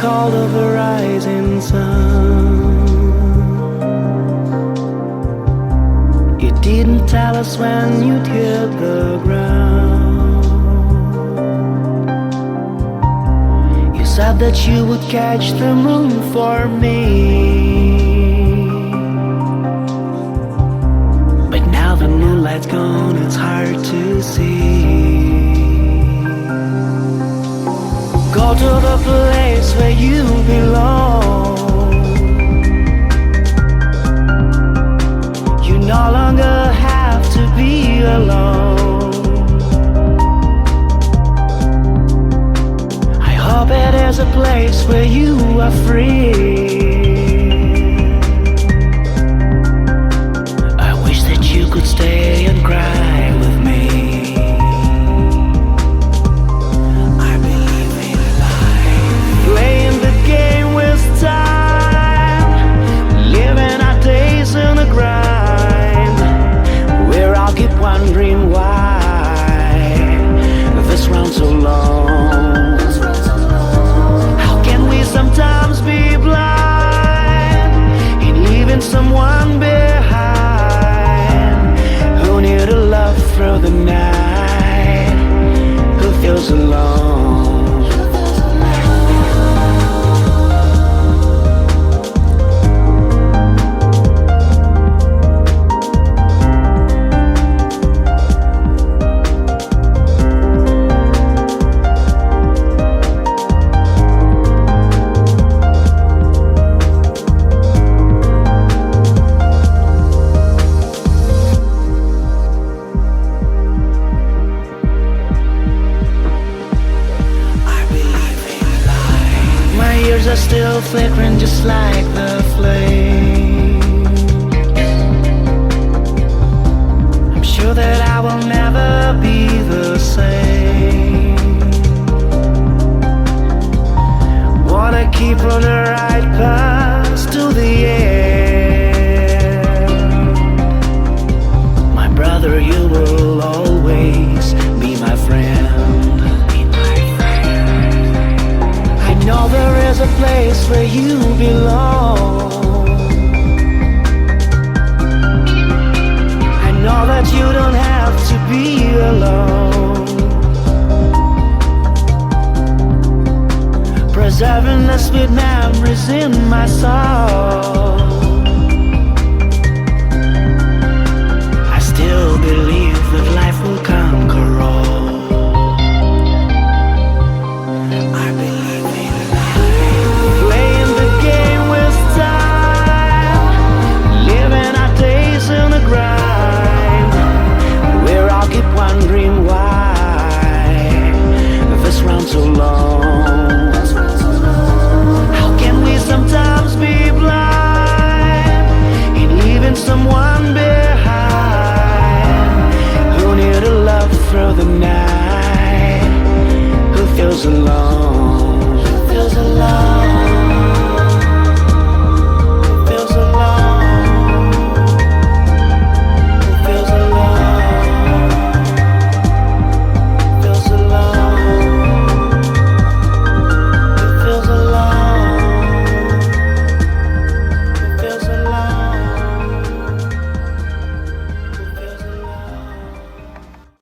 cold of the rising sun. You didn't tell us when you'd hit the ground. You said that you would catch the moon for me, but now the moonlight's gone, it's hard to see. Go to the place where you belong. You no longer have to be alone. I hope it is a place where you are free. I wish that you could stay and cry with me. Wondering why this round's so long. How can we sometimes be blind in leaving someone behind who need a love through the night, who feels alone? Are still flickering just like the flame. I'm sure that I will never be the same. Wanna keep on the right path to the end. My brother, you will always be my friend. I know there is a place where you belong. I know that you don't have to be alone. Preserving the sweet memories in my soul. I still believe that life will conquer all. Wondering why this round's so long. How can we sometimes be blind in leaving someone behind who need a love through the night, who feels alone, who feels alone.